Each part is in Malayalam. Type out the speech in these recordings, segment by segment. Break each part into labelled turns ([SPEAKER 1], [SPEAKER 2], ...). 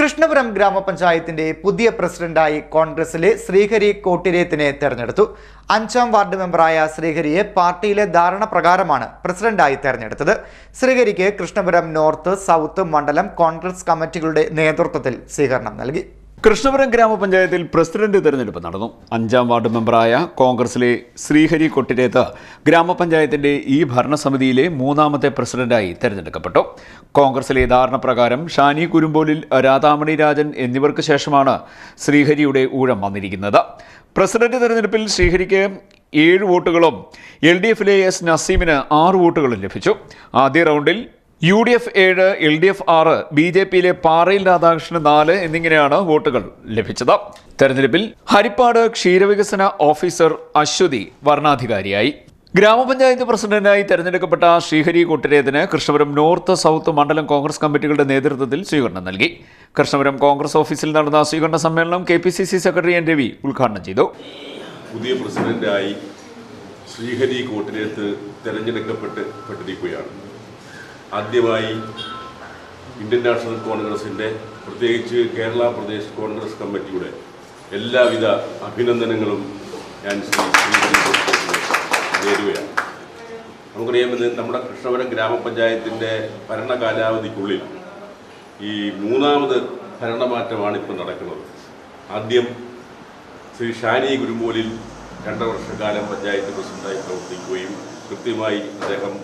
[SPEAKER 1] കൃഷ്ണപുരം ഗ്രാമപഞ്ചായത്തിന്റെ പുതിയ പ്രസിഡന്റായി കോൺഗ്രസിലെ ശ്രീഹരി കോട്ടിരേത്തിനെ തെരഞ്ഞെടുത്തു. 5ാം വാർഡ് മെമ്പറായ ശ്രീഹരിയെ പാർട്ടിയിലെ ധാരണ പ്രകാരമാണ് പ്രസിഡന്റായി തെരഞ്ഞെടുത്തത്. ശ്രീഹരിക്ക് കൃഷ്ണപുരം നോർത്ത്, സൗത്ത് മണ്ഡലം കോൺഗ്രസ് കമ്മിറ്റികളുടെ നേതൃത്വത്തിൽ സ്വീകരണം നൽകി.
[SPEAKER 2] കൃഷ്ണപുരം ഗ്രാമപഞ്ചായത്തിൽ പ്രസിഡന്റ് തെരഞ്ഞെടുപ്പ് നടന്നു. 5ാം വാർഡ് മെമ്പറായ കോൺഗ്രസിലെ ശ്രീഹരി കൊട്ടിരേത്ത് ഗ്രാമപഞ്ചായത്തിന്റെ ഈ ഭരണസമിതിയിലെ 3ാമത്തെ പ്രസിഡന്റായി തെരഞ്ഞെടുക്കപ്പെട്ടു. കോൺഗ്രസിലെ ധാരണപ്രകാരം ഷാനി കുരുമ്പോലിൽ, രാധാമണി രാജൻ എന്നിവർക്ക് ശേഷമാണ് ശ്രീഹരിയുടെ ഊഴം വന്നിരിക്കുന്നത്. പ്രസിഡന്റ് തെരഞ്ഞെടുപ്പിൽ ശ്രീഹരിക്ക് 7 വോട്ടുകളും LDFിലെ എസ് നസീമിന് 6 വോട്ടുകളും ലഭിച്ചു. ആദ്യ റൗണ്ടിൽ UDF 7, LDF 6, BJPയിലെ പാറയിൽ രാധാകൃഷ്ണൻ 4 എന്നിങ്ങനെയാണ് വോട്ടുകൾ ലഭിച്ചത്. തെരഞ്ഞെടുപ്പിൽ ഹരിപ്പാട് ക്ഷീരവികസന ഓഫീസർ അശ്വതി വരണാധികാരിയായി. ഗ്രാമപഞ്ചായത്ത് പ്രസിഡന്റായി തെരഞ്ഞെടുക്കപ്പെട്ട ശ്രീഹരി കൊട്ടിരേത്തിന് കൃഷ്ണപുരം നോർത്ത്, സൗത്ത് മണ്ഡലം കോൺഗ്രസ് കമ്മിറ്റികളുടെ നേതൃത്വത്തിൽ സ്വീകരണം നൽകി. കൃഷ്ണപുരം കോൺഗ്രസ് ഓഫീസിൽ നടന്ന സ്വീകരണ സമ്മേളനം KPCC സെക്രട്ടറി N. രവി ഉദ്ഘാടനം ചെയ്തു.
[SPEAKER 3] പുതിയ പ്രസിഡന്റായി ശ്രീഹരി കൊട്ടിരേത്ത് തെരഞ്ഞെടുക്കപ്പെട്ടിരിക്കുകയാണ്. ആദ്യമായി ഇന്ത്യൻ നാഷണൽ കോൺഗ്രസിൻ്റെ, പ്രത്യേകിച്ച് കേരള പ്രദേശ് കോൺഗ്രസ് കമ്മിറ്റിയുടെ എല്ലാവിധ അഭിനന്ദനങ്ങളും ഞാൻ ശ്രീഹരി കൊട്ടിരേത്തിന് നേരുകയാണ്. നമുക്കറിയാം, നമ്മുടെ കൃഷ്ണപുരം ഗ്രാമപഞ്ചായത്തിൻ്റെ ഭരണകാലാവധിക്കുള്ളിൽ ഈ 3ാമത് ഭരണമാറ്റമാണ് ഇപ്പോൾ നടക്കുന്നത്. ആദ്യം ശ്രീ ഷാനി കുരുമ്പോലിൽ 2 വർഷക്കാലം പഞ്ചായത്ത് പ്രസിഡന്റായി പ്രവർത്തിക്കുകയും കൃത്യമായി അദ്ദേഹം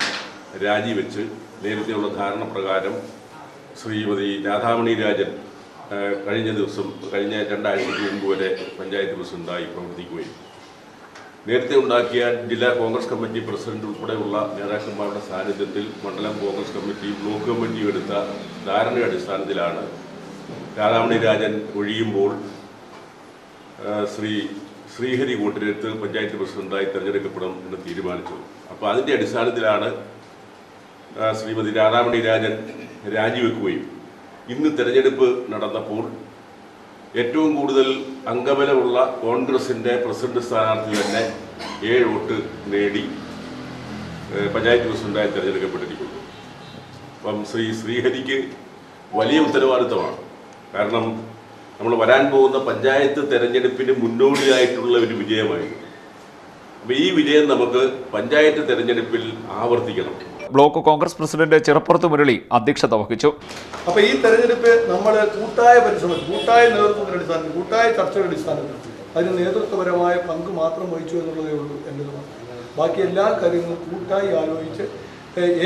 [SPEAKER 3] രാജിവെച്ച് നേരത്തെയുള്ള ധാരണ പ്രകാരം ശ്രീമതി രാധാമണി രാജൻ കഴിഞ്ഞ 2 ആഴ്ചയ്ക്ക് മുമ്പ് വരെ പഞ്ചായത്ത് പ്രസിഡന്റായി പ്രവർത്തിക്കുകയും നേരത്തെ ഉണ്ടാക്കിയ ജില്ലാ കോൺഗ്രസ് കമ്മിറ്റി പ്രസിഡന്റ് ഉൾപ്പെടെയുള്ള നേതാക്കന്മാരുടെ സാന്നിധ്യത്തിൽ മണ്ഡലം കോൺഗ്രസ് കമ്മിറ്റി, ബ്ലോക്ക് കമ്മിറ്റിയും എടുത്ത ധാരണയുടെ അടിസ്ഥാനത്തിലാണ് രാധാമണി രാജൻ ഒഴിയുമ്പോൾ ശ്രീഹരി കൊട്ടിരേത്ത് പഞ്ചായത്ത് പ്രസിഡന്റായി തിരഞ്ഞെടുക്കപ്പെടും എന്ന് തീരുമാനിച്ചത്. അപ്പോൾ അതിൻ്റെ അടിസ്ഥാനത്തിലാണ് ശ്രീമതി രാധാമണി രാജൻ രാജിവെക്കുകയും ഇന്ന് തെരഞ്ഞെടുപ്പ് നടന്നപ്പോൾ ഏറ്റവും കൂടുതൽ അംഗബലമുള്ള കോൺഗ്രസിൻ്റെ പ്രസിഡന്റ് സ്ഥാനാർത്ഥി തന്നെ 7 വോട്ട് നേടി പഞ്ചായത്ത് പ്രസിഡന്റായി തിരഞ്ഞെടുക്കപ്പെട്ടിരിക്കുന്നു. അപ്പം ശ്രീഹരിക്ക് വലിയ ഉത്തരവാദിത്തമാണ്. കാരണം നമ്മൾ വരാൻ പോകുന്ന പഞ്ചായത്ത് തെരഞ്ഞെടുപ്പിന് മുന്നോടിയായിട്ടുള്ള ഒരു വിജയമായിരുന്നു. അപ്പോൾ ഈ വിജയം നമുക്ക് പഞ്ചായത്ത് തെരഞ്ഞെടുപ്പിൽ ആവർത്തിക്കണം.
[SPEAKER 2] ബ്ലോക്ക് കോൺഗ്രസ് പ്രസിഡന്റ് ചിറപ്പുറത്ത് മുരളി അധ്യക്ഷത വഹിച്ചു.
[SPEAKER 4] അപ്പോൾ ഈ തെരഞ്ഞെടുപ്പ് നമ്മൾ കൂട്ടായ പരിശ്രമം, കൂട്ടായ നേതൃത്വത്തിന്റെ അടിസ്ഥാനത്തിൽ, കൂട്ടായ ചർച്ചയുടെ അടിസ്ഥാനത്തിൽ അതിന് നേതൃത്വപരമായ പങ്ക് മാത്രം വഹിച്ചു എന്നുള്ളതേ ഉള്ളൂ എൻ്റെ. ബാക്കി എല്ലാ കാര്യങ്ങളും കൂട്ടായി ആലോചിച്ച്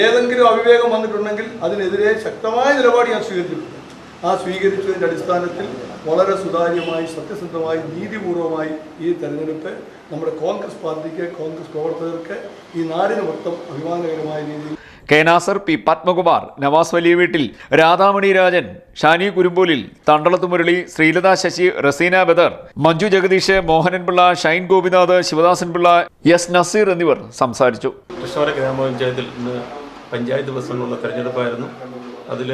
[SPEAKER 4] ഏതെങ്കിലും അവിവേകം വന്നിട്ടുണ്ടെങ്കിൽ അതിനെതിരെ ശക്തമായ നിലപാട് ഞാൻ സ്വീകരിച്ചിട്ടുണ്ട്. ആ സ്വീകരിച്ചതിൻ്റെ അടിസ്ഥാനത്തിൽ വളരെ സുതാര്യമായി, സത്യസന്ധമായി, നീതിപൂർവമായി ഈ തെരഞ്ഞെടുപ്പ് നമ്മുടെ കോൺഗ്രസ് പാർട്ടിക്ക്, കോൺഗ്രസ് പ്രവർത്തകർക്ക്, ഈ നാടിന് മൊത്തം അഭിമാനകരമായ രീതിയിൽ.
[SPEAKER 2] K. നാസർ, P. പത്മകുമാർ, നവാസ് വലിയ വീട്ടിൽ, രാധാമണി രാജൻ, ഷാനി കുരുമ്പോലിൽ, തണ്ടളത്ത് മുരളി, ശ്രീലത ശശി, റസീന ബദർ, മഞ്ജു ജഗദീഷ്, മോഹനൻ പിള്ള, ഷൈൻ ഗോപിനാഥ്, ശിവദാസൻ പിള്ള, എസ് നസീർ എന്നിവർ സംസാരിച്ചു.
[SPEAKER 5] കൃഷ്ണപുരം ഗ്രാമപഞ്ചായത്തിൽ ഇന്ന് പഞ്ചായത്ത് പ്രസിഡന്റിനുള്ള തെരഞ്ഞെടുപ്പായിരുന്നു. അതിൽ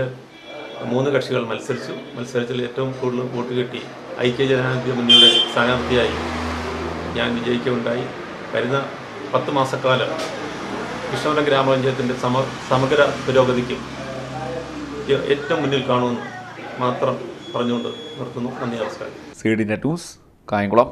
[SPEAKER 5] 3 കക്ഷികൾ മത്സരിച്ചതിൽ ഏറ്റവും കൂടുതൽ വോട്ട് കിട്ടി ഐക്യജനാധിപത്യ മുന്നണിയുടെ സ്ഥാനാർത്ഥിയായി ഞാൻ വിജയിക്കുകയുണ്ടായി. വരുന്ന 10 മാസക്കാലം കൃഷ്ണപുരം ഗ്രാമപഞ്ചായത്തിൻ്റെ സമഗ്ര പുരോഗതിക്ക് ഏറ്റവും മുന്നിൽ കാണുമെന്ന് മാത്രം പറഞ്ഞുകൊണ്ട് നിർത്തുന്നു. നന്ദി, നമസ്കാരം.
[SPEAKER 2] CDNet news, Kayamkulam.